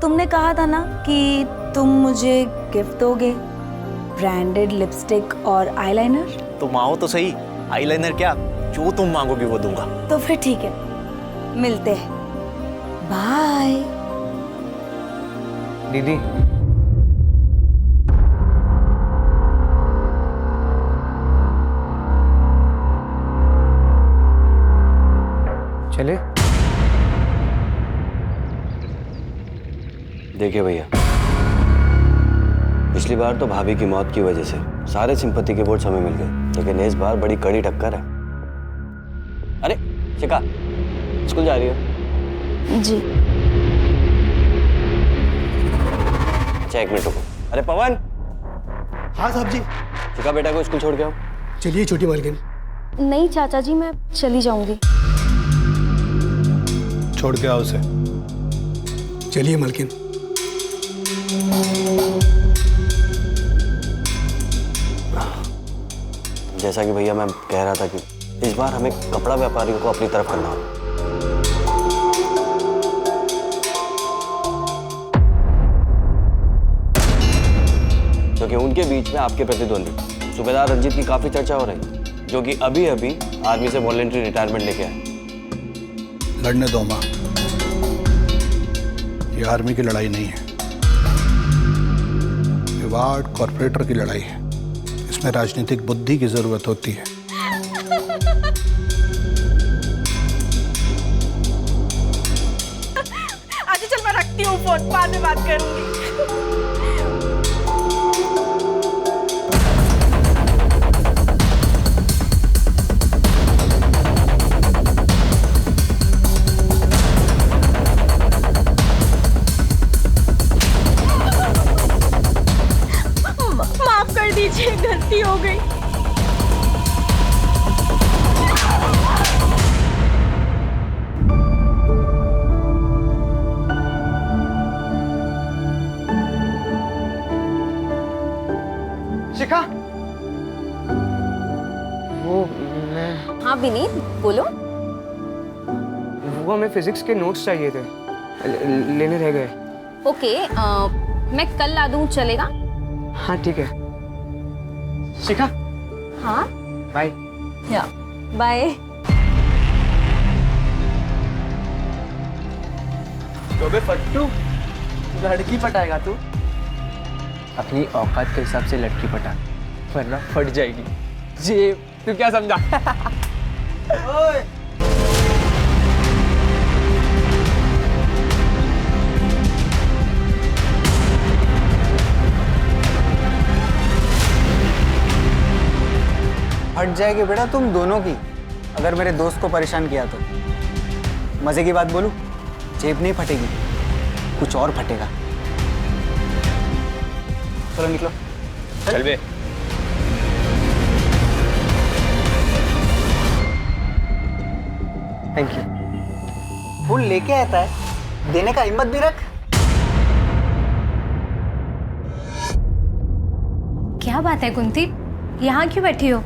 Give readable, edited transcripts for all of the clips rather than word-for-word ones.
तुमने कहा था ना कि तुम मुझे गिफ्ट दोगे, ब्रांडेड लिपस्टिक और आईलाइनर। तुम आओ तो सही, आईलाइनर क्या, जो तुम मांगोगे वो दूंगा। तो फिर ठीक है, मिलते हैं। बाय। दीदी चले। देखिए भैया, पिछली बार तो भाभी की मौत की वजह से सारे सिंपैथी के वोट्स हमें मिल गए, लेकिन इस बार बड़ी कड़ी टक्कर है। अरे शिखा, स्कूल जा रही हो? जी। अच्छा 1 मिनट रुको। अरे पवन। हाँ साहब जी। शिखा बेटा को स्कूल छोड़ के आओ। चलिए छोटी मालकिन। नहीं चाचा जी, मैं चली जाऊंगी। छोड़ के आओ उसे। चलिए मालकिन। जैसा कि भैया मैं कह रहा था कि इस बार हमें कपड़ा व्यापारियों को अपनी तरफ करना होगा। क्योंकि उनके बीच में आपके प्रतिद्वंदी सूबेदार रंजीत की काफी चर्चा हो रही, जो कि अभी अभी आर्मी से वॉलंटरी रिटायरमेंट लेके आए। लड़ने दो माँ, ये आर्मी की लड़ाई नहीं है, ये वार्ड कॉर्पोरेटर की लड़ाई है। इसमें राजनीतिक बुद्धि की जरूरत होती है। अच्छा चल, मैं रखती हूँ फोन, बाद में बात करूंगी। माफ कर दीजिए, गलती हो गई। शिखा, वो मैं हाँ विनीत, बोलो। वो हमें फिजिक्स के नोट्स चाहिए थे, लेने रह गए। ओके, मैं कल ला दूँ, चलेगा? हाँ ठीक है। शिखा, हाँ बाय। या बाय। तो बे फट्टू, लड़की पटाएगा तू? अपनी औकात के हिसाब से लड़की पटा, वरना फट जाएगी। जी तू क्या समझा? ओए फट जाएगी बेटा तुम दोनों की, अगर मेरे दोस्त को परेशान किया तो। मजे की बात बोलूं, जेब नहीं फटेगी, कुछ और फटेगा। चलो निकलो। चल बे। Thank you. फूल लेके आता है, देने का हिम्मत भी रख। क्या बात है कुंती, यहाँ क्यों बैठी हो?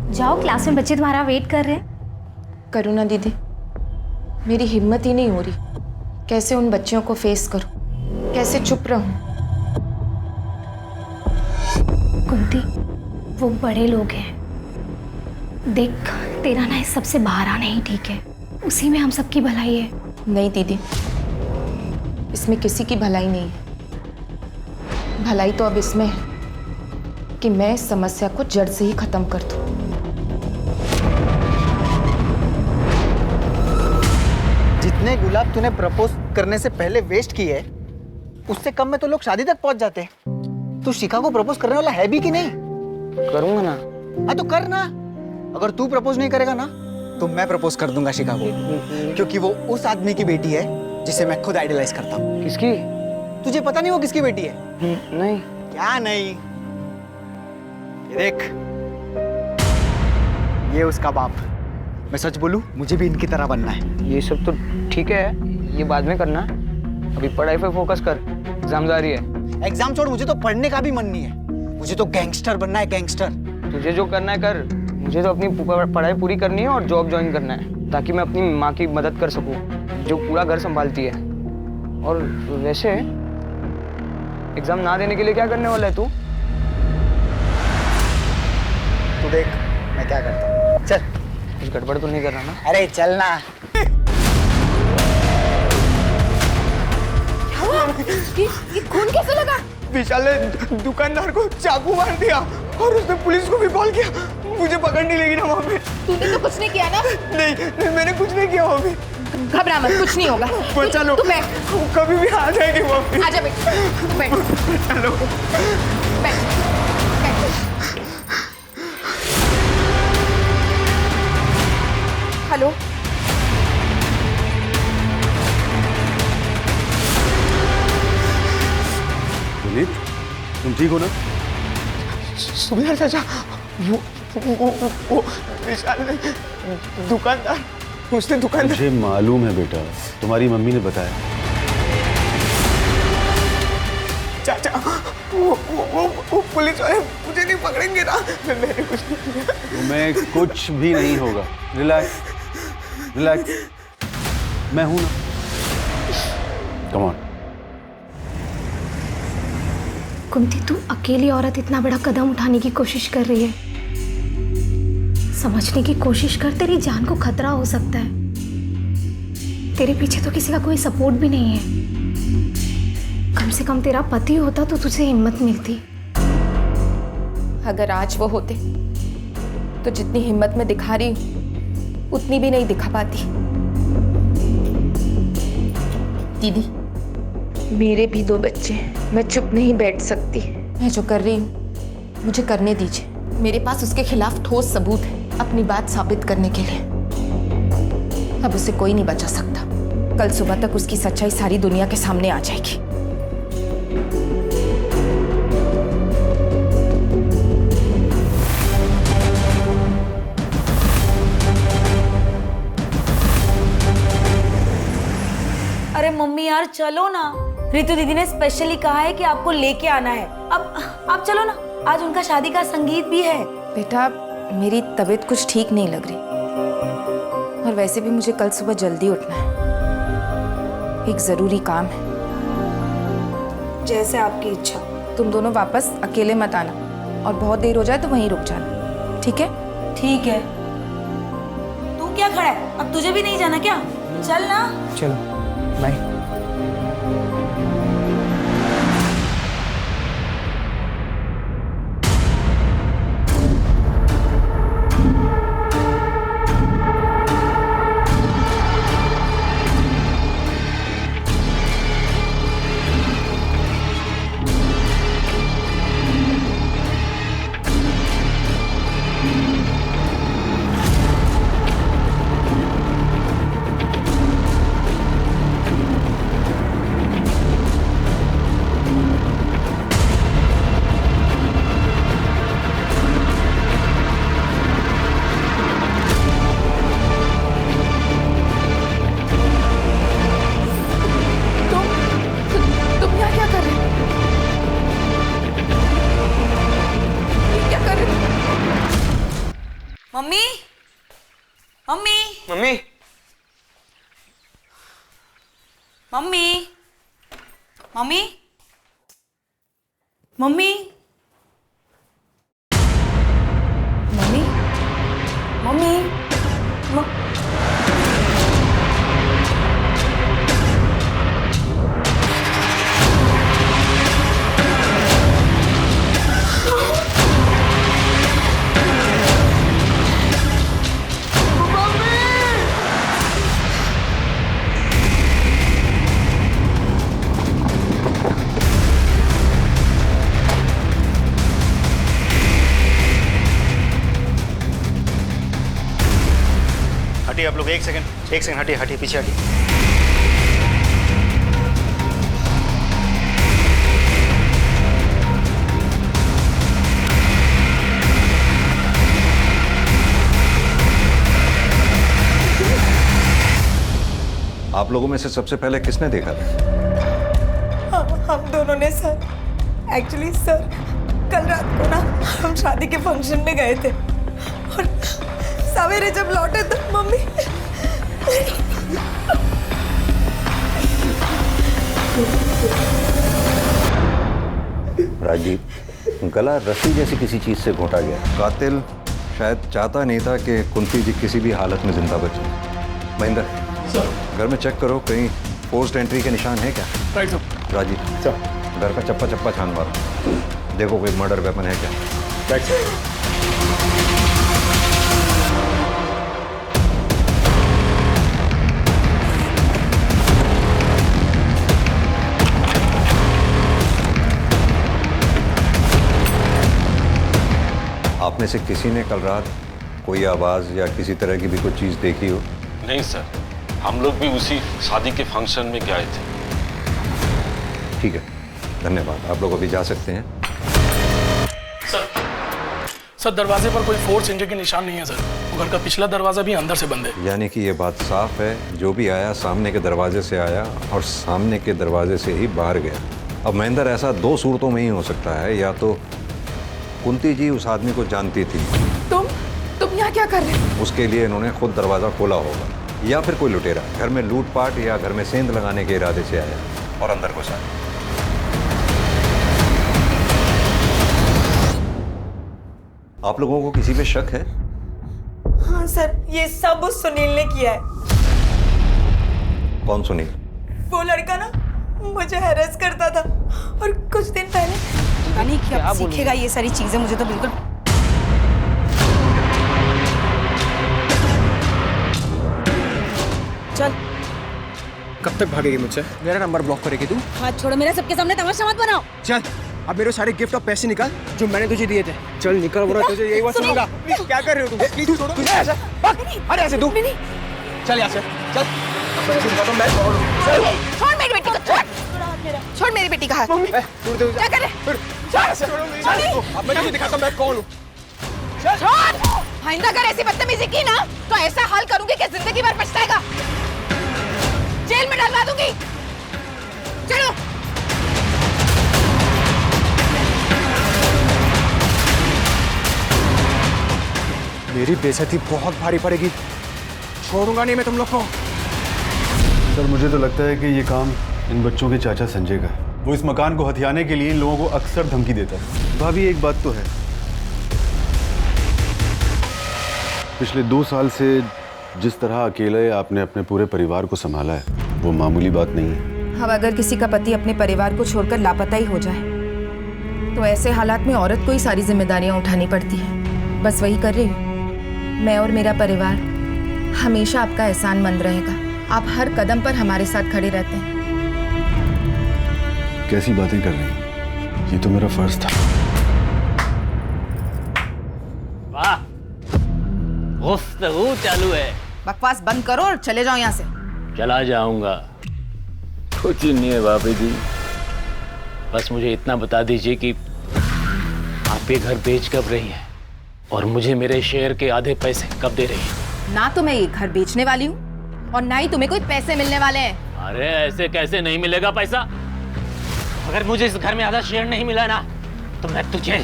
जाओ, क्लास में बच्चे तुम्हारा वेट कर रहे हैं। करुणा दीदी, मेरी हिम्मत ही नहीं हो रही। कैसे उन बच्चों को फेस करूं, कैसे चुप रहूं? कुंती, वो बड़े लोग हैं। देख, तेरा ना इस सबसे बाहर आना ही ठीक है, उसी में हम सबकी भलाई है। नहीं दीदी, इसमें किसी की भलाई नहीं है। भलाई तो अब इसमें है कि मैं इस समस्या को जड़ से ही खत्म कर दूं। जितने गुलाब तूने प्रपोज करने से पहले वेस्ट किए, उससे कम में तो लोग शादी तक पहुंच जाते। तू शिखा को प्रपोज करने वाला है भी कि नहीं? करूंगा ना। हाँ तो कर ना। अगर तू प्रपोज नहीं करेगा ना, तो मैं प्रपोज कर दूंगा शिखा को, क्योंकि वो उस आदमी की बेटी है जिसे मैं खुद आइडलाइज करता हूँ। किसकी? तुझे पता नहीं वो किसकी बेटी है? नहीं। क्या नहीं? ये देख, ये उसका बाप। मैं सच बोलूं, मुझे भी इनकी तरह बनना है। ये सब तो ठीक है, ये बाद में करना। अभी पढ़ाई पे फोकस कर, एग्जाम जारी है। एग्जाम छोड़, मुझे तो पढ़ने का भी मन नहीं है। मुझे तो गैंगस्टर बनना है, गैंगस्टर। तुझे जो करना है कर, मुझे तो अपनी पढ़ाई पूरी करनी है और जॉब ज्वाइन करना है, ताकि मैं अपनी माँ की मदद कर सकूं, जो पूरा घर संभालती है। और वैसे एग्जाम ना देने के लिए क्या करने वाला है तू? तू देख मैं क्या करता हूँ। चल। कुछ गड़बड़ तो नहीं कर रहा ना? अरे चल ना। ये खून कैसे लगा? विशाल ने दुकानदार को चाकू मार दिया और उसने पुलिस को भी कॉल किया। मुझे पकड़ने लगी ना वहाँ पे। तूने तो कुछ नहीं किया ना? नहीं, मैंने कुछ नहीं किया वहाँ पे। घबरा मत, कुछ नहीं होगा। बचा लो। तू बैठ। कभी भी आ जाएगी वहाँ पे। आजा बेट, तू बैठ। चलो। बैठ, बैठ। हेलो, पुनीत, तुम ठीक हो ना? सुबह चाचा, वो विशाल ने दुकानदार, उसने दुकानदार। मुझे मालूम है बेटा, तुम्हारी मम्मी ने बताया। चाचा, वो पुलिस वाले मुझे नहीं पकड़ेंगे ना? मैंने कुछ नहीं किया। तुम्हें कुछ भी नहीं होगा। रिलैक्स, रिलैक्स, मैं हूं ना। Come on. कुंती, तू अकेली औरत इतना बड़ा कदम उठाने की कोशिश कर रही है। समझने की कोशिश कर, तेरी जान को खतरा हो सकता है। तेरे पीछे तो किसी का कोई सपोर्ट भी नहीं है। कम से कम तेरा पति होता तो तुझे हिम्मत मिलती। अगर आज वो होते तो जितनी हिम्मत मैं दिखा रही हूँ उतनी भी नहीं दिखा पाती। दीदी, मेरे भी 2 बच्चे हैं, मैं चुप नहीं बैठ सकती। मैं जो कर रही हूँ मुझे करने दीजिए। मेरे पास उसके खिलाफ ठोस सबूत है अपनी बात साबित करने के लिए। अब उसे कोई नहीं बचा सकता। कल सुबह तक उसकी सच्चाई सारी दुनिया के सामने आ जाएगी। अरे मम्मी यार चलो ना, रितु दीदी ने स्पेशली कहा है कि आपको लेके आना है। अब आप चलो ना, आज उनका शादी का संगीत भी है। बेटा, मेरी तबीयत कुछ ठीक नहीं लग रही और वैसे भी मुझे कल सुबह जल्दी उठना है। एक जरूरी काम है। जैसे आपकी इच्छा। तुम दोनों वापस अकेले मत आना और बहुत देर हो जाए तो वहीं रुक जाना, ठीक है? ठीक है। तू क्या खड़ा है? अब तुझे भी नहीं जाना क्या? चल ना। चलो, bye. Mummy, mummy, mummy, mummy, mummy, mummy, mummy, mummy, हटिए आप लोग, एक सेकंड हटिए हटिए, पीछे हटिए। आप लोगों में से सबसे पहले किसने देखा था? हम दोनों ने सर। एक्चुअली सर, कल रात को ना हम शादी के फंक्शन में गए थे और सवेरे जब लौटे तो मम्मी राजदीप, गला रस्सी जैसी किसी चीज से घोटा गया। कातिल शायद चाहता नहीं था कि कुंती जी किसी भी हालत में जिंदा बचे। महेंद्र, घर में चेक करो, कहीं पोस्ट एंट्री के निशान है क्या? Right sir. राजीव, घर का चप्पा चप्पा छान मारो, देखो कोई मर्डर वेपन है क्या। Right sir. आप में से किसी ने कल रात कोई आवाज या किसी तरह की भी कोई चीज देखी हो? नहीं सर, हम लोग भी उसी शादी के फंक्शन में गए थे। ठीक है, धन्यवाद। आप लोग अभी जा सकते हैं। सर दरवाजे पर कोई फोर्स इंजरी के निशान नहीं है सर। घर का पिछला दरवाजा भी अंदर से बंद है। यानी कि ये बात साफ है, जो भी आया सामने के दरवाजे से आया और सामने के दरवाजे से ही बाहर गया। अब महेंद्र, ऐसा दो सूरतों में ही हो सकता है, या तो कुंती जी उस आदमी को जानती थी, तुम यहाँ क्या कर रहे हो? उसके लिए इन्होंने खुद दरवाजा खोला होगा, या फिर कोई लुटेरा घर में लूटपाट या घर में सेंध लगाने के इरादे से आया और अंदर घुसा। आप लोगों को किसी पे शक है? हाँ सर, ये सब उस सुनील ने किया है। कौन सुनील? वो लड़का ना मुझे हैरेस करता था, और कुछ दिन पहले पता नहीं क्या सीखेगा ये सारी चीजें, मुझे तो बिल्कुल। चल। कब तक भागेगी मुझसे? मेरा नंबर ब्लॉक करेगी तू? हाथ छोड़ो मेरा, सबके सामने तमाशा मत बनाओ। चल, अब मेरे सारे गिफ्ट और पैसे निकाल जो मैंने तुझे दिए थे। चल निकल, वरना तुझे यही बात सुनूंगा। क्या कर रहे हो तुम? प्लीज छोड़ो। तुझे ऐसे अरे ऐसे तू चल यहाँ से, चल। छोड़ मेरी बेटी को, छोड़ मेरी बेटी का हाथ। क्या कर रहे? अब मैं तुझे दिखाता हूँ मैं कौन हूँ। छोड़। आइंदा अगर ऐसी बदतमीजी की ना तो ऐसा हाल करूंगी कि जिंदगी भर पछताएगा। जेल में डलवा दूंगी। चलो। मेरी बेइज्जती बहुत भारी पड़ेगी, छोड़ूंगा नहीं मैं तुम लोग को। सर मुझे तो लगता है कि ये काम इन बच्चों के चाचा संजय का है। वो इस मकान को हथियाने के लिए इन लोगों को अक्सर धमकी देता है। भाभी एक बात तो है, पिछले 2 साल से जिस तरह अकेले आपने अपने पूरे परिवार को संभाला है वो मामूली बात नहीं है। अब अगर किसी का पति अपने परिवार को छोड़कर लापता ही हो जाए तो ऐसे हालात में औरत को ही सारी जिम्मेदारियां उठानी पड़ती है। बस वही कर रही हूँ। मैं और मेरा परिवार हमेशा आपका एहसानमंद रहेगा। आप हर कदम पर हमारे साथ खड़े रहते हैं। कैसी बातें कर रही हैं? ये तो मेरा फर्ज था। वाह, गुफ्तगू चालू है। बकवास बंद करो और चले जाओ यहाँ से। चला जाऊंगा, कुछ नहीं है भाभी जी। बस मुझे इतना बता दीजिए कि आप ये घर बेच कब रही हैं और मुझे मेरे शेयर के आधे पैसे कब दे रही हैं? ना तो मैं ये घर बेचने वाली हूँ और ना ही तुम्हें कोई पैसे मिलने वाले हैं। अरे ऐसे कैसे नहीं मिलेगा पैसा? अगर मुझे इस घर में आधा शेयर नहीं मिला ना तो मैं तुझे,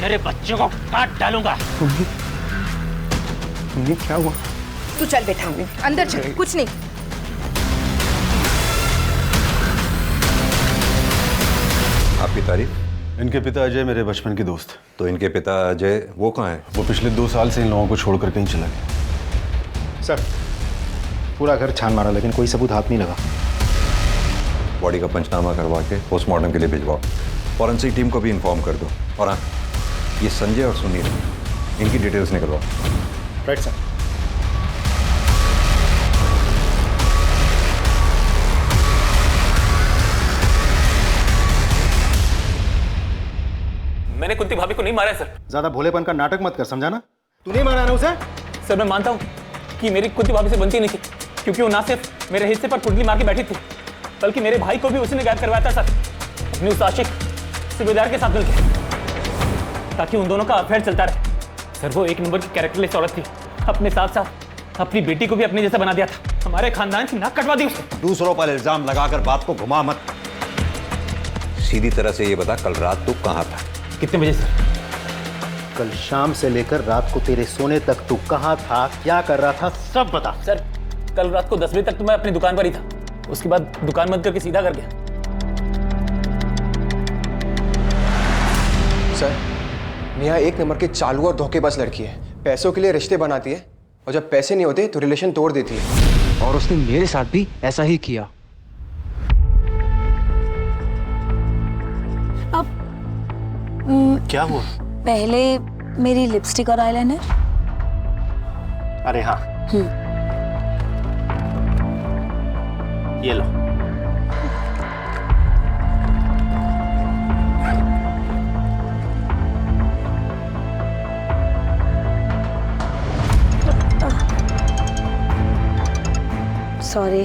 तेरे बच्चों को काट डालूंगा। ये क्या हुआ? तू चल बेटा, अंदर चल। कुछ नहीं। आपकी तारीफ? इनके पिता अजय मेरे बचपन के दोस्त। तो इनके पिता अजय वो कहाँ हैं? वो पिछले 2 साल से इन लोगों को छोड़कर कहीं चला गया। सर पूरा घर छान मारा लेकिन कोई सबूत हाथ नहीं लगा। बॉडी का पंचनामा करवा के पोस्टमार्टम के लिए भिजवाओ। फॉरेंसिक टीम को भी इन्फॉर्म कर दो। और हाँ, ये संजय और सुनील, इनकी डिटेल्स निकलवाओ। Right sir. मैंने कुंती भाभी को नहीं मारा है सर। ज्यादा भोलेपन का नाटक मत कर, समझा ना? तू नहीं मारा ना उसे? सर मैं मानता हूँ कि मेरी कुंती भाभी से बनती नहीं थी, क्योंकि वो ना सिर्फ मेरे हिस्से पर कुंडली मार के बैठी थी बल्कि मेरे भाई को भी उसने गायब करवाया था सर, अपने उस आशिक सूबेदार के साथ मिलकर, ताकि उन दोनों का अफेयर चलता रहे। सर वो एक नंबर की कैरेक्टरलेस औरत थी, अपने साथ साथ अपनी बेटी को भी अपने जैसा बना दिया था। हमारे खानदान की नाक कटवा दी उसने। दूसरों पर इल्जाम लगाकर बात को घुमा मत। सीधी तरह से ये बता, कल रात तू कहाँ था? कितने बजे सर? कल शाम से लेकर रात को तेरे सोने तक तू कहाँ था, क्या कर रहा था, सब बता। सर कल रात को 10 बजे तक तो मैं अपनी दुकान पर ही था। उसके बाद दुकान बंद करके सीधा कर गया। सर, नेहा एक नंबर की चालू और धोखेबाज लड़की है। पैसों के लिए रिश्ते बनाती है और जब पैसे नहीं होते तो रिलेशन तोड़ देती है। और उसने मेरे साथ भी ऐसा ही किया। क्या हुआ? पहले मेरी लिपस्टिक और आईलाइनर। अरे हाँ, ये लो। सॉरी।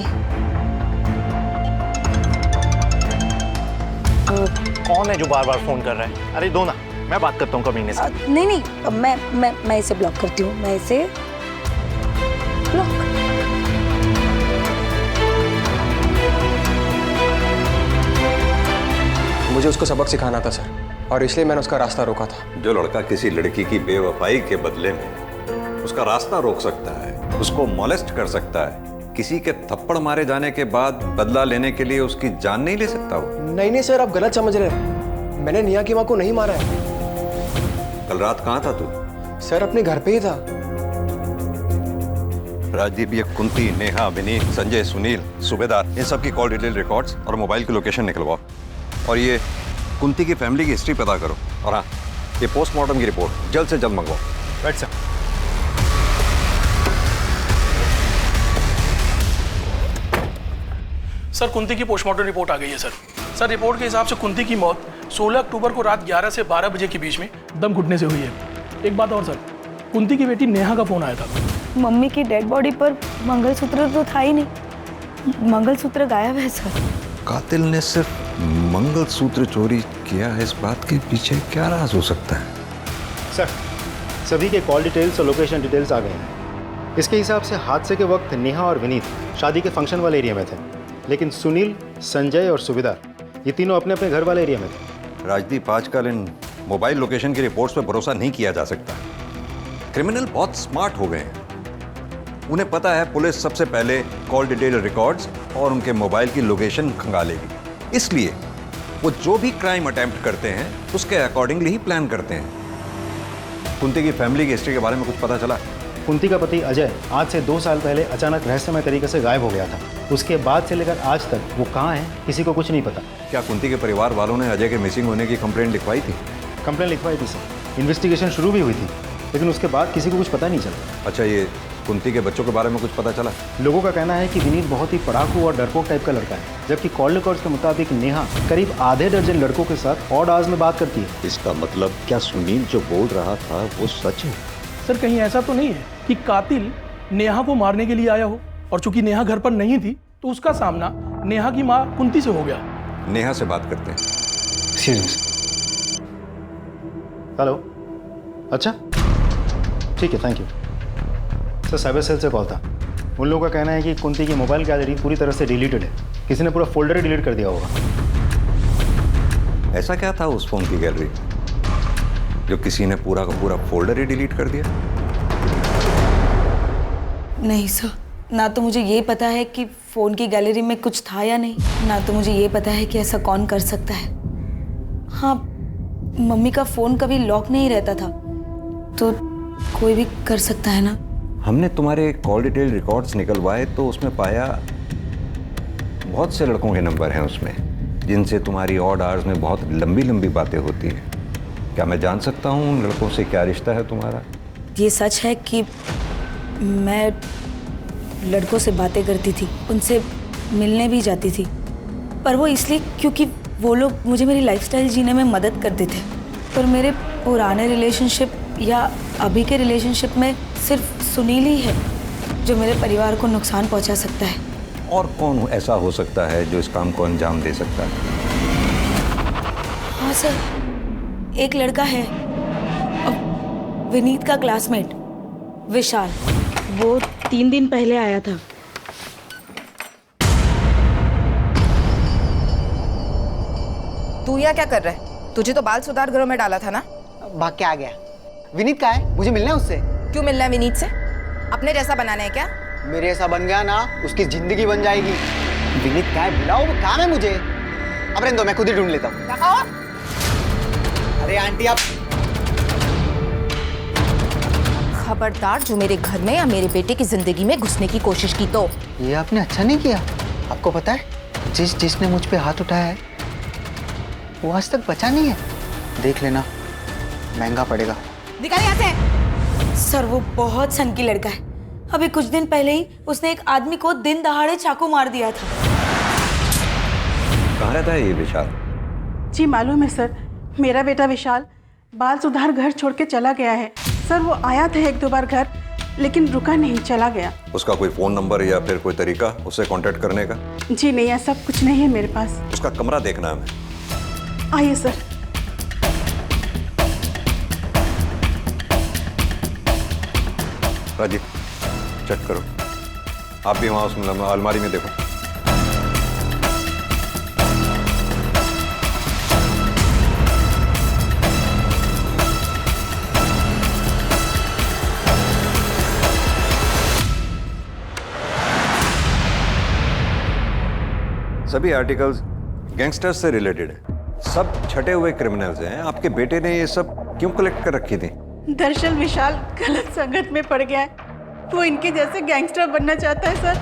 कौन है जो बार बार फोन कर रहा है? अरे दो ना, मैं बात करता हूँ कमीने से। नहीं नहीं, मैं इसे ब्लॉक करती हूँ। मैं इसे ब्लॉक। मुझे उसको सबक सिखाना था सर, और इसलिए मैंने उसका रास्ता रोका था। जो लड़का किसी लड़की की बेवफाई के बदले में उसका रास्ता रोक सकता है, उसको मॉलेस्ट कर सकता है, किसी के थप्पड़ मारे जाने के बाद बदला लेने के लिए उसकी जान नहीं ले सकता वो। नहीं सर, आप गलत समझ रहे हैं। मैंने नेहा की माँ को नहीं मारा है। कल रात कहाँ था तू? सर अपने घर पे ही था। राजदीप, ये कुंती, नेहा, विनीत, संजय, सुनील, सूबेदार, इन सब की कॉल डिटेल रिकॉर्ड्स और मोबाइल की लोकेशन निकलवाओ। और ये कुंती की फैमिली की हिस्ट्री पता करो। और हाँ, ये पोस्टमार्टम की रिपोर्ट जल्द से जल्द मंगवाओ। Right sir. सर कुंती की पोस्टमार्टम रिपोर्ट आ गई है सर। सर रिपोर्ट के हिसाब से कुंती की मौत 16 अक्टूबर को रात 11 से 12 बजे के बीच में दम घुटने से हुई है। एक बात और सर, कुंती की बेटी नेहा का फोन आया था। मम्मी की डेड बॉडी पर मंगलसूत्र तो था ही नहीं, मंगलसूत्र गायब है सर। कातिल ने सिर्फ मंगलसूत्र चोरी किया है, इस बात के पीछे क्या राज हो सकता है? सर, सभी के कॉल डिटेल्स और लोकेशन डिटेल्स आ गए हैं। इसके हिसाब से हादसे के वक्त नेहा और विनीत शादी के फंक्शन वाले एरिया में थे, लेकिन सुनील, संजय और सुबेदार ये तीनों अपने अपने घर वाले एरिया में थे। राजदीप, आजकल इन मोबाइल लोकेशन की रिपोर्ट्स पर भरोसा नहीं किया जा सकता। क्रिमिनल बहुत स्मार्ट हो गए हैं। उन्हें पता है पुलिस सबसे पहले कॉल डिटेल रिकॉर्ड्स और उनके मोबाइल की लोकेशन खंगालेगी, इसलिए वो जो भी क्राइम अटेम्प्ट करते हैं उसके अकॉर्डिंगली ही प्लान करते हैं। कुंती की फैमिली की हिस्ट्री के बारे में कुछ पता चला? कुंती का पति अजय आज से 2 साल पहले अचानक रहस्यमय तरीके से गायब हो गया था। उसके बाद से लेकर आज तक वो कहाँ है किसी को कुछ नहीं पता। क्या कुंती के परिवार वालों ने अजय के मिसिंग होने की कंप्लेंट लिखवाई थी? कंप्लेंट लिखवाई थी सर, इन्वेस्टिगेशन शुरू भी हुई थी, लेकिन उसके बाद किसी को कुछ पता नहीं चला। अच्छा, ये कुंती के बच्चों के बारे में कुछ पता चला? लोगों का कहना है कि विनीत बहुत ही पढ़ाकू और डरपोक टाइप का लड़का है, जबकि कॉल रिकॉर्ड्स के मुताबिक नेहा करीब आधे दर्जन लड़कों के साथ ऑड आवर्स में बात करती है। इसका मतलब क्या सुनील जो बोल रहा था वो सच है? सर कहीं ऐसा तो नहीं है कि कातिल नेहा को मारने के लिए आया हो, और चूंकि नेहा घर पर नहीं थी तो उसका सामना नेहा की माँ कुंती से हो गया। नेहा से बात करते हैं। हेलो, अच्छा ठीक है, thank you sir. Cyber cell से कॉल था। उन लोगों का कहना है कि कुंती की मोबाइल गैलरी पूरी तरह से डिलीटेड है। किसी ने पूरा फोल्डर ही डिलीट कर दिया होगा। ऐसा क्या था उस फोन की गैलरी जो किसी ने पूरा का पूरा फोल्डर ही डिलीट कर दिया? नहीं सर, ना तो मुझे ये पता है कि फ़ोन की गैलरी में कुछ था या नहीं, ना तो मुझे ये पता है कि ऐसा कौन कर सकता है। हाँ, मम्मी का फ़ोन कभी लॉक नहीं रहता था, तो कोई भी कर सकता है ना। हमने तुम्हारे कॉल डिटेल रिकॉर्ड्स निकलवाए तो उसमें पाया बहुत से लड़कों के नंबर हैं उसमें, जिनसे तुम्हारी ऑड आवर्स में बहुत लंबी लंबी बातें होती हैं। क्या मैं जान सकता हूँ उन लड़कों से क्या रिश्ता है तुम्हारा? ये सच है कि मैं लड़कों से बातें करती थी, उनसे मिलने भी जाती थी, पर वो इसलिए क्योंकि वो लोग मुझे मेरी लाइफस्टाइल जीने में मदद करते थे। पर मेरे पुराने रिलेशनशिप या अभी के रिलेशनशिप में सिर्फ सुनील ही है जो मेरे परिवार को नुकसान पहुंचा सकता है। और कौन ऐसा हो सकता है जो इस काम को अंजाम दे सकता है? हाँ सर, एक लड़का है, विनीत का क्लासमेट विशाल। वो 3 दिन पहले आया था। तू यहाँ क्या कर रहा है? तुझे तो बाल सुधार गृह में डाला था ना? भाग के आ गया। विनीत कहाँ है? मुझे मिलना है उससे। क्यों मिलना है विनीत से? अपने जैसा बनाना है क्या? मेरे ऐसा बन गया ना, उसकी जिंदगी बन जाएगी। विनीत कहाँ है? बुलाओ, वो काम है मुझे। अब रहने दो, मैं खुद ही ढूंढ लेता हूँ। अरे आंटी आप खबरदार जो मेरे घर में या मेरे बेटे की जिंदगी में घुसने की कोशिश की तो। ये आपने अच्छा नहीं किया। आपको पता है जिसने मुझ पे हाथ उठाया है वो आज तक बचा नहीं है। देख लेना महंगा पड़ेगा। निकाल यहाँ से। सर वो बहुत सनकी लड़का है। अभी कुछ दिन पहले ही उसने एक आदमी को दिन दहाड़े चाकू मार दिया था। कहाँ रहता है ये विशाल? जी मालूम है सर, मेरा बेटा विशाल बाल सुधार घर छोड़ के चला गया है। सर वो आया था 1-2 बार घर, लेकिन रुका नहीं, चला गया। उसका कोई फोन नंबर या फिर कोई तरीका उससे कांटेक्ट करने का? जी नहीं, ऐसा कुछ नहीं है मेरे पास। उसका कमरा देखना है हमें। आइए सर। राजीव चेक करो। आप भी वहाँ उस अलमारी में देखो। सभी आर्टिकल्स गैंगस्टर्स से रिलेटेड है। सब छटे हुए क्रिमिनल्स हैं। आपके बेटे ने ये सब क्यों कलेक्ट कर रखी थी? दरअसल विशाल गलत संगत में पड़ गया है। वो इनके जैसे गैंगस्टर बनना चाहता है सर।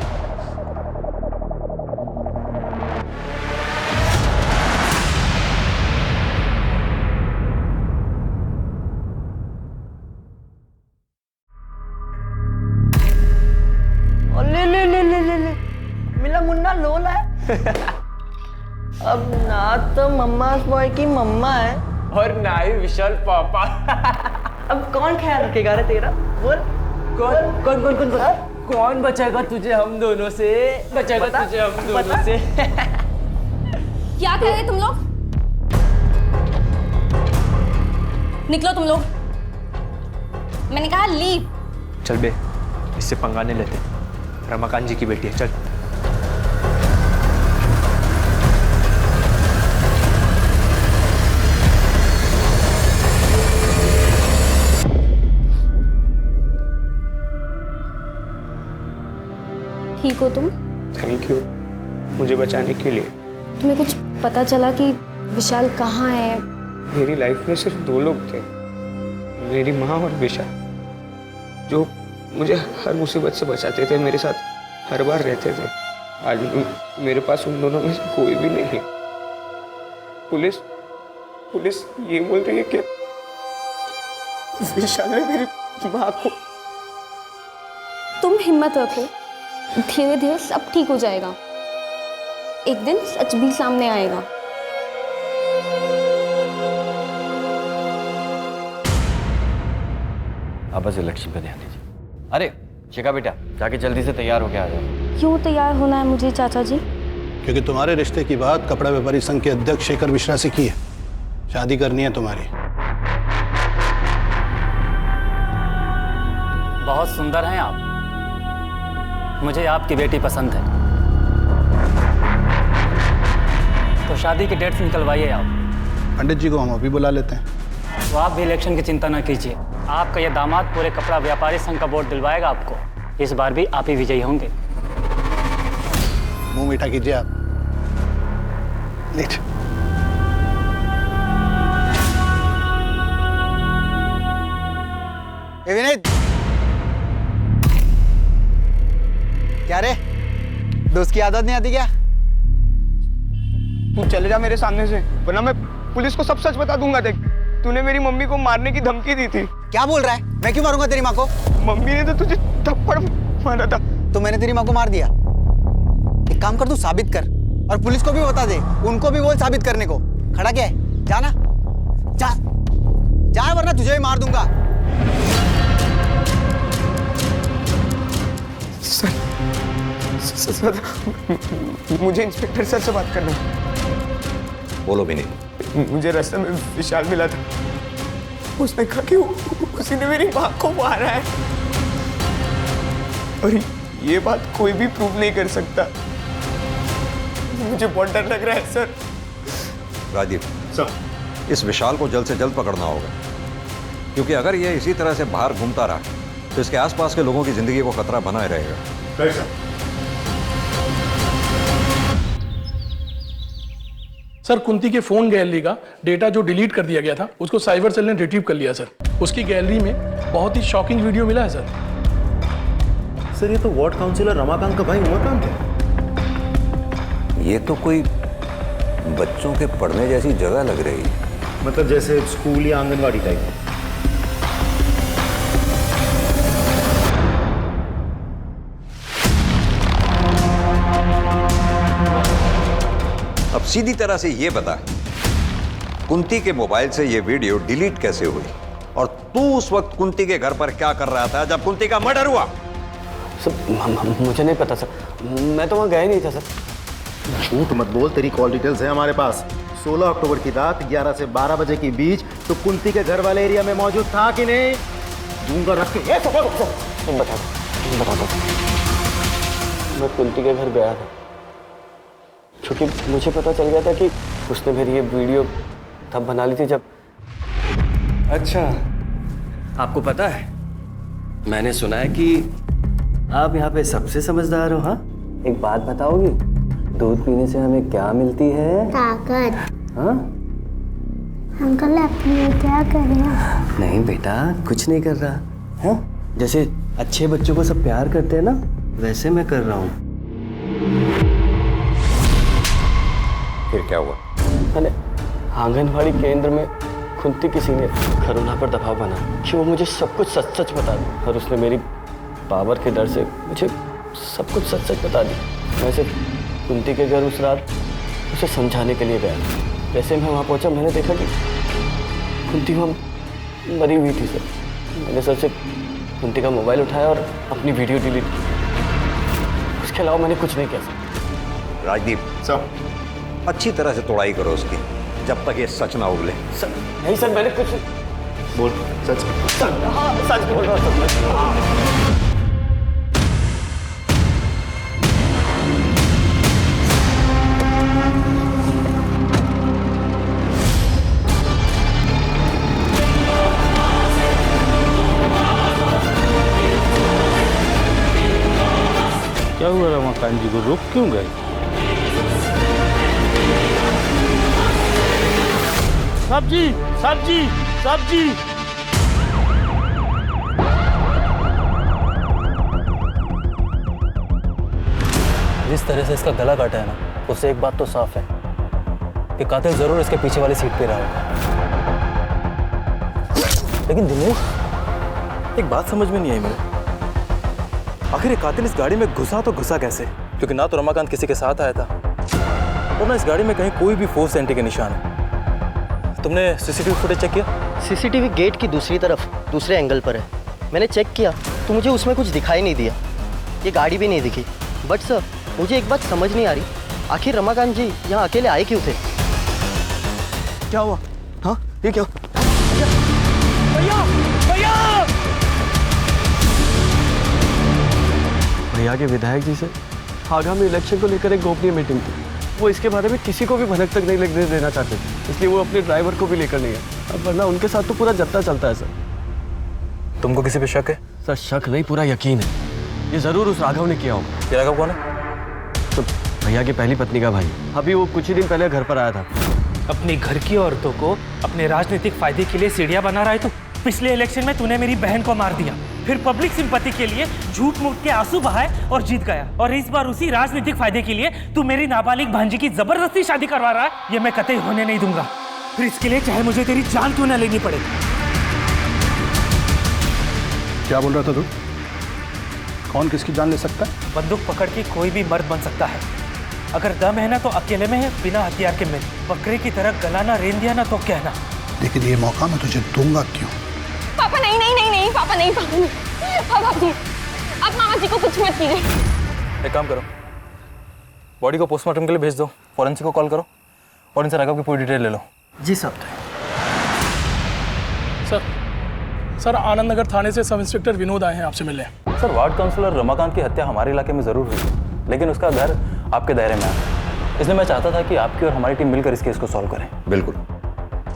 ले मिला मुन्ना लोला है। अब ना तो मम्मा बॉय की मम्मा है और ना ही विशाल पापा। अब कौन ख्याल रखेगा रे तेरा? बोल कौन कौन कौन कौन कौन कौन बचाएगा तुझे हम दोनों से? बचाएगा तुझे हम दोनों से। क्या कह रहे तुम लोग? निकलो तुम लोग। मैंने कहा लीव। चल बे, इससे पंगा नहीं लेते। रमाकांत जी की बेटी है, चल। ठीक हो तुम? थैंक यू मुझे बचाने के लिए। तुम्हें कुछ पता चला कि विशाल कहाँ है? मेरी लाइफ में सिर्फ 2 लोग थे, मेरी माँ और विशाल, जो मुझे हर मुसीबत से बचाते थे, मेरे साथ हर बार रहते थे। आज मेरे पास उन दोनों में से कोई भी नहीं है। पुलिस ये बोल रही है कि विशाल ने मेरी माँ को। तुम हिम्मत रखो, धीरे धीरे सब ठीक हो जाएगा। एक दिन सच भी सामने आएगा। आप बस इलेक्शन पे ध्यान दीजिए। अरे शिखा बेटा, जाके जल्दी से तैयार होके आ जाओ। क्यों तैयार होना है मुझे चाचा जी? क्योंकि तुम्हारे रिश्ते की बात कपड़ा व्यापारी संघ के अध्यक्ष शेखर मिश्रा से की है। शादी करनी है तुम्हारी। बहुत सुंदर हैं आप। मुझे आपकी बेटी पसंद है, तो शादी की डेट्स निकलवाइए आप। पंडित जी को हम अभी बुला लेते हैं। तो आप भी इलेक्शन की चिंता न कीजिए। आपका यह दामाद पूरे कपड़ा व्यापारी संघ का वोट दिलवाएगा आपको। इस बार भी आप ही विजयी होंगे। मुंह मीठा कीजिए आप। लीजिए। विनीत, क्या रे, दोस्त की आदत नहीं आती क्या? तू चले जा मेरे सामने से, वरना मैं पुलिस को सब सच बता दूंगा। देख, तूने मेरी मम्मी को मारने की धमकी दी थी। क्या बोल रहा है? मैं क्यों मारूंगा तेरी माँ को? मम्मी ने तो तुझे थप्पड़ मारा था। तो मैंने तेरी माँ को मार दिया? एक काम कर, तू साबित कर और पुलिस को भी बता दे। उनको भी बोल साबित करने को। खड़ा क्या है? जाना, जा वरना तुझे ही मार दूंगा। सर, मुझे इंस्पेक्टर सर से बात करना है। बोलो भी नहीं। मुझे रास्ते में विशाल मिला था। उसने कहा कि उसी ने मेरी माँ को मारा है, और ये बात कोई भी प्रूव नहीं कर सकता। मुझे बहुत डर लग रहा है सर। राजीव सर, इस विशाल को जल्द से जल्द पकड़ना होगा, क्योंकि अगर ये इसी तरह से बाहर घूमता रहा तो इसके आसपास के लोगों की जिंदगी को खतरा बना ही रहेगा। सर कुंती के फोन गैलरी का डेटा जो डिलीट कर दिया गया था उसको साइबर सेल ने रिट्रीव कर लिया सर। उसकी गैलरी में बहुत ही शॉकिंग वीडियो मिला है सर। सर ये तो वार्ड काउंसिलर रमाकांत का भाई उमाकांत है। ये तो कोई बच्चों के पढ़ने जैसी जगह लग रही है। मतलब जैसे स्कूल या आंगनवाड़ी टाइप। अब सीधी तरह से ये बता, कुंती के मोबाइल से ये वीडियो डिलीट कैसे हुई और तू उस वक्त कुंती के घर पर क्या कर रहा था जब कुंती का मर्डर हुआ? सर मुझे नहीं पता सर, मैं तो वहाँ गया ही नहीं था सर। झूठ मत बोल, तेरी कॉल डिटेल्स है हमारे पास। 16 अक्टूबर की रात 11 से 12 बजे के बीच तो कुंती के घर वाले एरिया में मौजूद था कि नहीं? दूंगा रख के बता दो। मैं कुंती के घर गया था क्योंकि मुझे पता चल गया था कि उसने मेरी ये वीडियो तब बना ली थी जब। अच्छा, आपको पता है, मैंने सुना है कि आप यहाँ पे सबसे समझदार हो। हाँ, एक बात बताओगी, दूध पीने से हमें क्या मिलती है? ताकत। हाँ? अंकल अपने क्या कर रहे हैं? नहीं बेटा, कुछ नहीं कर रहा। हाँ? जैसे अच्छे बच्चों को सब प्यार करते हैं ना, वैसे मैं कर रहा हूँ। फिर क्या हुआ? अरे आंगनवाड़ी केंद्र में कुंती किसी ने करुणा पर दबाव बना कि वो मुझे सब कुछ सच सच बता दे, और उसने मेरी पावर के डर से मुझे सब कुछ सच सच बता दी। मैं सिर्फ कुंती के घर उस रात उसे समझाने के लिए गया। जैसे मैं वहाँ पहुँचा, मैंने देखा कि कुंती वहाँ मरी हुई थी सर। मैंने सर से कुंती का मोबाइल उठाया और अपनी वीडियो डिलीट की। उसके अलावा मैंने कुछ नहीं किया सर। राजदीप सर, अच्छी तरह से तोड़ाई करो उसकी जब तक ये सच ना उगले। सर नहीं सर, मैंने कुछ बोल सच। सच बोल रहा हूँ। क्या हुआ रमाकांत जी को, रुक क्यों गए? सब्जी सब्जी सब्जी। जिस तरह से इसका गला काटा है ना, उससे एक बात तो साफ है कि कातिल जरूर इसके पीछे वाली सीट पे रहा होगा। लेकिन दिनेश, एक बात समझ में नहीं आई मेरे, आखिर ये कातिल इस गाड़ी में घुसा तो घुसा कैसे? क्योंकि ना तो रमाकांत किसी के साथ आया था और ना इस गाड़ी में कहीं कोई भी फोर्स एंट्री के निशान है। तुमने सीसीटीवी फुटेज चेक किया? सीसीटीवी गेट की दूसरी तरफ दूसरे एंगल पर है। मैंने चेक किया तो मुझे उसमें कुछ दिखाई नहीं दिया, ये गाड़ी भी नहीं दिखी। बट सर, मुझे एक बात समझ नहीं आ रही, आखिर रमाकांत जी यहाँ अकेले आए क्यों थे? क्या हुआ? हाँ, ये क्या? भैया भैया भैया के विधायक जी से आगामी इलेक्शन को लेकर एक गोपनीय मीटिंग थी। वो इसके बारे में किसी को भी भनक तक नहीं लगने देना चाहते थे, इसलिए वो अपने ड्राइवर को भी लेकर नहीं है। अब वरना उनके साथ तो पूरा जत्था चलता है सर। तुमको किसी पे शक है? सर शक नहीं, पूरा यकीन है। ये जरूर उस राघव ने किया होगा। ये राघव कौन है? तो भैया की पहली पत्नी का भाई, अभी वो कुछ ही दिन पहले घर पर आया था। अपनी घर की औरतों को अपने राजनीतिक फायदे के लिए सीढ़ियां बना रहा है तू। पिछले इलेक्शन में तूने मेरी बहन को मार दिया, फिर पब्लिक सिंपैथी के लिए झूठ मूठ के आंसू बहाए और जीत गया, और इस बार उसी राजनीतिक फायदे के लिए तू मेरी नाबालिग भांजी की जबरदस्ती शादी करवा रहा है। ये मैं कतई होने नहीं दूंगा, फिर इसके लिए चाहे मुझे तेरी जान क्यों न लेनी पड़े। क्या बोल रहा था तू? कौन किसकी जान ले सकता है? बंदूक पकड़ के कोई भी मर्द बन सकता है, अगर दम है ना तो अकेले में है, बिना हथियार के मिल। बकरे की तरह गलाना रेन दिया ना तो कहना। लेकिन ये मौका मैं तुझे दूंगा क्यों? पापा नहीं नहीं नहीं नहीं, पापा नहीं, पापा नहीं, पापा जी आप मामा जी को कुछ मत कीजिए। एक काम करो, बॉडी को पोस्टमार्टम के लिए भेज दो, फॉरेंसिक को कॉल करो और इनसे राघव की पूरी डिटेल ले लो। जी साहब। सर आनंद नगर थाने से सब इंस्पेक्टर विनोद आए हैं आपसे मिलने। सर वार्ड काउंसलर रमाकांत की हत्या हमारे इलाके में जरूर हुई, लेकिन उसका घर आपके दायरे में है, इसलिए मैं चाहता था कि आपकी और हमारी टीम मिलकर इस केस को सॉल्व करें। बिल्कुल।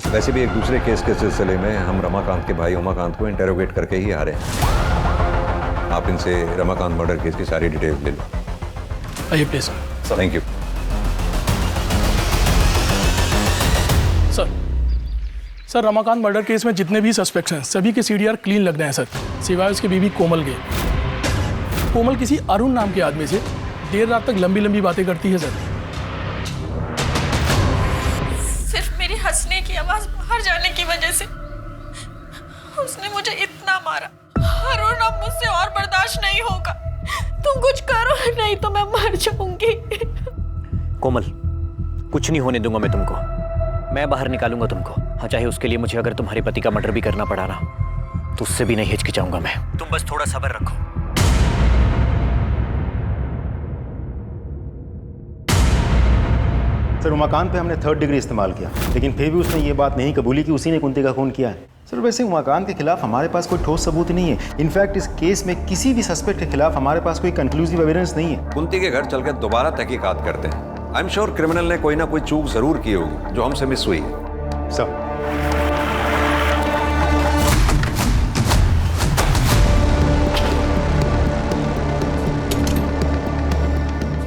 वैसे भी एक दूसरे केस के सिलसिले में हम रमाकांत के भाई उमाकांत को इंटेरोगेट करके ही आ रहे हैं। आप इनसे रमाकांत मर्डर केस की सारी डिटेल ले लो। आइए please. Thank you. Sir Ramakant murder case में जितने भी सस्पेक्ट्स हैं सभी के सीडीआर क्लीन लग रहे हैं सर, सिवाय उसकी बीवी कोमल के। कोमल किसी अरुण नाम के आदमी से देर रात तक लंबी लंबी बातें करती है सर। सिर्फ मेरी हंसने की आवाज बाहर जाने की वजह से उसने मुझे इतना मारा। अरुण अब मुझसे और बर्दाश्त नहीं होगा, तुम कुछ करो नहीं तो मैं मर जाऊंगी। कोमल, कुछ नहीं होने दूंगा मैं तुमको, मैं बाहर निकालूंगा तुमको। हाँ, चाहे उसके लिए मुझे अगर तुम्हारे पति का मर्डर भी करना पड़ा ना तो उससे भी नहीं हिचकिचाऊंगा मैं। तुम बस थोड़ा सब्र रखो। सर उमाकांत पे हमने 3rd डिग्री इस्तेमाल किया, लेकिन फिर भी उसने ये बात नहीं कबूली कि उसी ने कुंती का खून किया है। सर वैसे उमाकांत के खिलाफ हमारे पास कोई ठोस सबूत नहीं है। इनफैक्ट इस केस में किसी भी सस्पेक्ट के खिलाफ हमारे पास कोई कंक्लूसिव एविडेंस नहीं है। कुंती के घर चलकर दोबारा तहकीकात करते हैं। आई एम श्योर क्रिमिनल ने कोई ना कोई चूक जरूर की होगी जो हमसे मिस हुई है। सर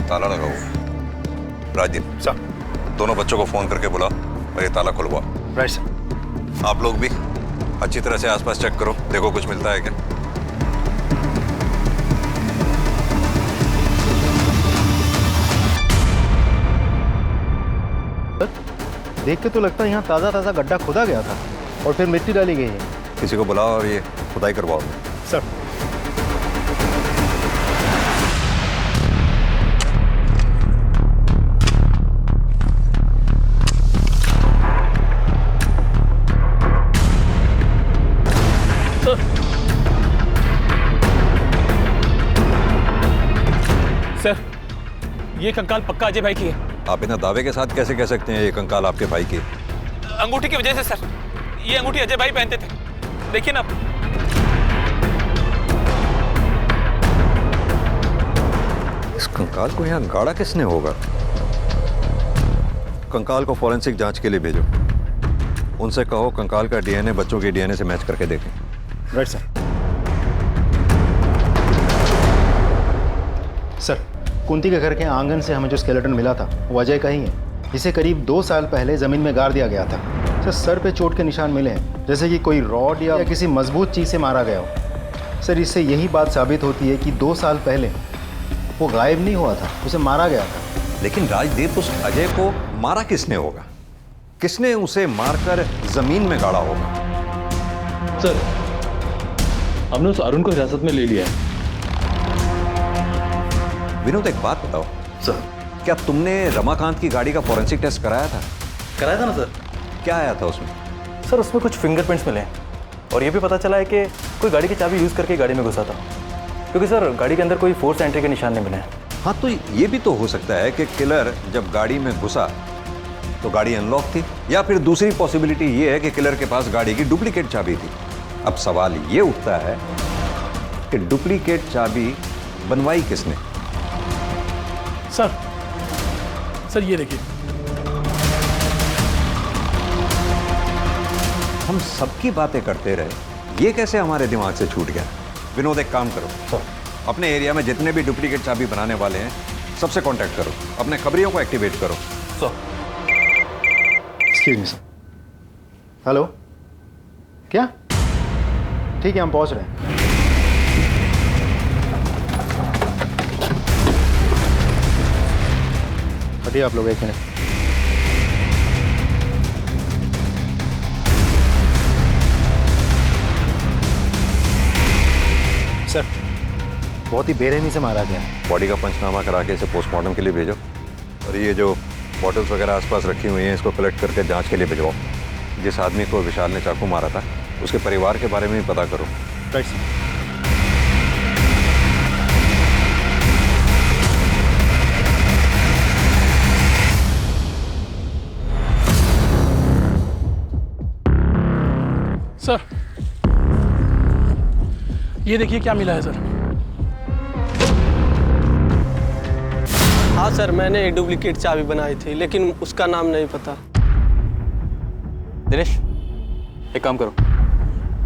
ताला लगाओ। राजदीप सर, दोनों बच्चों को फोन करके बुला और ये ताला खुलवाओ। Right sir. आप लोग भी अच्छी तरह से आसपास चेक करो, देखो कुछ मिलता है क्या। देख के तो लगता है यहाँ ताज़ा ताज़ा गड्ढा खोदा गया था और फिर मिट्टी डाली गई है। किसी को बुलाओ और ये खुदाई करवाओ। सर सर, ये कंकाल पक्का अजय भाई की है। आप इतना दावे के साथ कैसे कह सकते हैं ये कंकाल आपके भाई की? अंगूठी की वजह से सर, ये अंगूठी अजय भाई पहनते थे, देखिए ना आप। इस कंकाल को यहाँ गाड़ा किसने होगा? कंकाल को फॉरेंसिक जांच के लिए भेजो। उनसे कहो कंकाल का डीएनए बच्चों के डीएनए से मैच करके देखें। Right sir. सर कुंती के घर के आंगन से हमें जो स्केलेटन मिला था वो अजय का ही है। इसे करीब 2 साल पहले ज़मीन में गाड़ दिया गया था। सर पे चोट के निशान मिले हैं, जैसे कि कोई रॉड या किसी मजबूत चीज़ से मारा गया हो। सर इससे यही बात साबित होती है कि 2 साल पहले वो गायब नहीं हुआ था, उसे मारा गया था। लेकिन राजदीप, उस अजय को मारा किसने होगा? किसने उसे मारकर जमीन में गाड़ा होगा? सर, हमने उस अरुण को हिरासत में ले लिया है। विनोद एक बात बताओ सर, क्या तुमने रमाकांत की गाड़ी का फॉरेंसिक टेस्ट कराया था? कराया था ना सर। क्या आया था उसमें? सर उसमें कुछ फिंगरप्रिंट्स मिले हैं और ये भी पता चला है कि कोई गाड़ी की चाबी यूज़ करके गाड़ी में घुसा था, क्योंकि सर गाड़ी के अंदर कोई फोर्स एंट्री के निशान नहीं मिले हैं। हाँ, तो ये भी तो हो सकता है कि किलर जब गाड़ी में घुसा तो गाड़ी अनलॉक थी, या फिर दूसरी पॉसिबिलिटी ये है कि किलर के पास गाड़ी की डुप्लीकेट चाबी थी। अब सवाल ये उठता है कि डुप्लीकेट चाबी बनवाई किसने? सर ये देखिए, हम सबकी बातें करते रहे, ये कैसे हमारे दिमाग से छूट गया? विनोद एक काम करो, अपने एरिया में जितने भी डुप्लीकेट चाबी बनाने वाले हैं सबसे कांटेक्ट करो, अपने खबरियों को एक्टिवेट करो। Excuse me sir. हेलो, क्या? ठीक है, हम पहुंच रहे हैं। हटिए आप लोग, 1 मिनट। सर बहुत ही बेरहमी से मारा गया। बॉडी का पंचनामा करा के इसे पोस्टमार्टम के लिए भेजो, और ये जो बॉटल्स वगैरह आसपास रखी हुई हैं इसको कलेक्ट करके जांच के लिए भिजवाओ। जिस आदमी को विशाल ने चाकू मारा था उसके परिवार के बारे में भी पता करो। Right sir. सर ये देखिए क्या मिला है सर। हाँ सर, मैंने एक डुप्लीकेट चाबी बनाई थी, लेकिन उसका नाम नहीं पता। दिनेश, एक काम करो,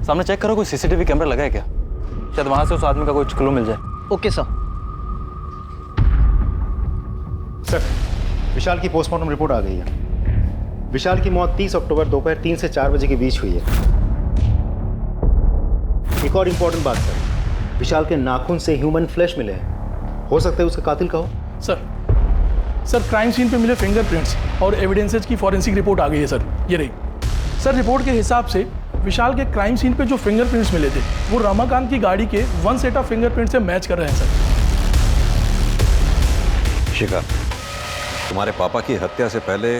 सामने चेक करो कोई सीसीटीवी कैमरा लगा है क्या, शायद वहां से उस आदमी का कोई क्लू मिल जाए। Okay sir. सर विशाल की पोस्टमार्टम रिपोर्ट आ गई है। विशाल की मौत 30 अक्टूबर दोपहर 3 से 4 बजे के बीच हुई है। एक और इम्पोर्टेंट बात सर, विशाल के नाखून से ह्यूमन फ्लैश मिले हैं। हो सकता है उसका कातिल का हो। सर क्राइम सीन पे मिले फिंगरप्रिंट्स और एविडेंसेज की फॉरेंसिक रिपोर्ट आ गई है सर, ये रही। सर रिपोर्ट के हिसाब से विशाल के क्राइम सीन पे जो फिंगरप्रिंट्स मिले थे वो रमाकांत की गाड़ी के 1 सेट ऑफ फिंगरप्रिंट से मैच कर रहे हैं सर। शिखा, तुम्हारे पापा की हत्या से पहले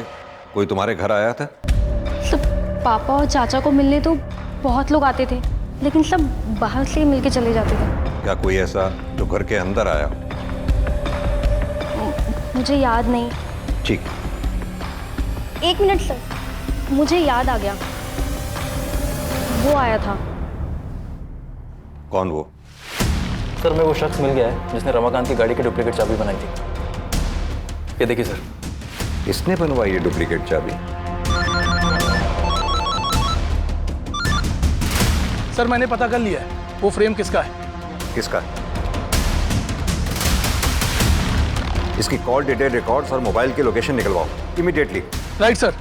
कोई तुम्हारे घर आया था? सब पापा और चाचा को मिलने तो बहुत लोग आते थे, लेकिन सब बाहर से ही मिलके चले जाते थे। क्या कोई ऐसा जो घर के अंदर आया? मुझे याद नहीं। ठीक। 1 मिनट सर, मुझे याद आ गया, वो आया था। कौन वो? सर मैं वो शख्स मिल गया है जिसने रमाकांत की गाड़ी की डुप्लीकेट चाबी बनाई थी। ये देखिए सर। इसने बनवाई है डुप्लीकेट चाबी? सर मैंने पता कर लिया है वो फ्रेम किसका है। किसका? इसकी कॉल डिटेल रिकॉर्ड्स और मोबाइल की लोकेशन निकलवाओ इमीडिएटली। Right sir.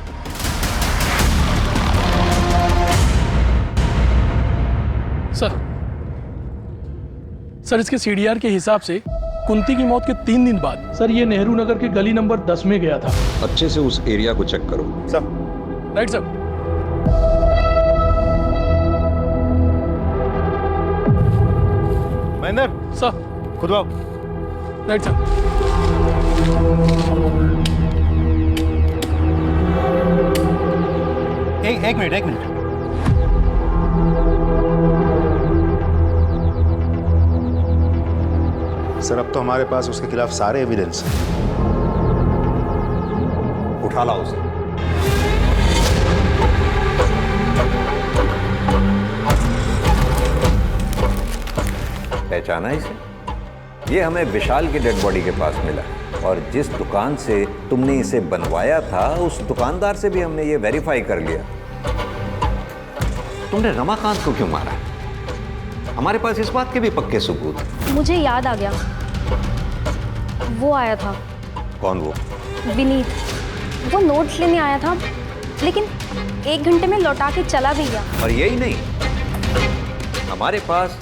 सर इसके सीडीआर के हिसाब से कुंती की मौत के 3 दिन बाद सर ये नेहरू नगर के गली नंबर 10 में गया था। अच्छे से उस एरिया को चेक करो। Sir. Right sir. Mahendra sir. खुद आओ। Right sir. एक मिनट। सर अब तो हमारे पास उसके खिलाफ सारे एविडेंस हैं। उठा लाओ उसे। पहचाना इसे? ये हमें विशाल की डेड बॉडी के पास मिला और जिस दुकान से तुमने इसे बनवाया था उस दुकानदार से भी हमने ये वेरीफाई कर लिया। तुमने रमाकांत को क्यों मारा? हमारे पास इस बात के भी पक्के सबूत हैं। मुझे याद आ गया, वो आया था। कौन वो? विनीत। वो नोट्स लेने आया था, लेकिन 1 घंटे में लौटा के चला भी गया। और यही नहीं, हमारे पास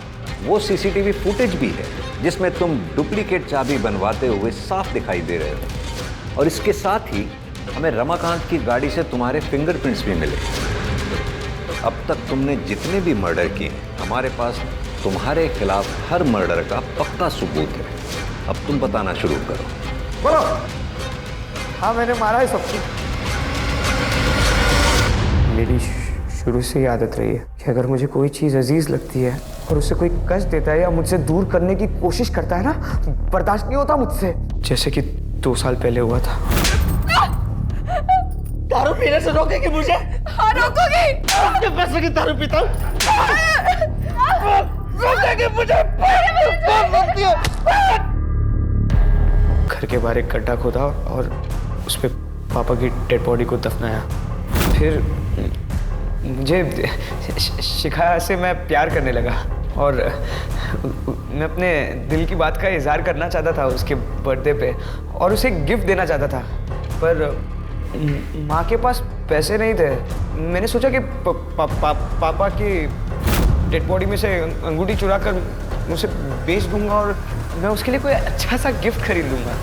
वो सीसीटीवी फुटेज भी है जिसमें तुम डुप्लीकेट चाबी बनवाते हुए साफ दिखाई दे रहे हो। और इसके साथ ही हमें रमाकांत की गाड़ी से तुम्हारे फिंगरप्रिंट्स भी मिले। अब तक तुमने जितने भी मर्डर किए हमारे पास तुम्हारे खिलाफ हर मर्डर का पक्का सबूत है। अब तुम बताना शुरू करो। बोलो। हाँ मैंने मारा है सबको। मेरी शुरू से ही आदत रही है कि अगर मुझे कोई चीज़ अजीज लगती है और उसे कोई कष्ट देता है या मुझसे दूर करने की कोशिश करता है ना, बर्दाश्त नहीं होता मुझसे। जैसे कि 2 साल पहले हुआ था। दारू पीने से रोकेगी मुझे? हाँ रोकोगी। अपने पैसे की दारू पीता हूँ। रोकेगी मुझे? घर के बाहर एक गड्ढा खोदा और उस पे पापा की डेड बॉडी को दफनाया। फिर मुझे शिखा से मैं प्यार करने लगा और मैं अपने दिल की बात का इजहार करना चाहता था उसके बर्थडे पे और उसे गिफ्ट देना चाहता था, पर माँ के पास पैसे नहीं थे। मैंने सोचा कि पापा की डेड बॉडी में से अंगूठी चुरा कर उसे बेच दूंगा और मैं उसके लिए कोई अच्छा सा गिफ्ट खरीद लूंगा।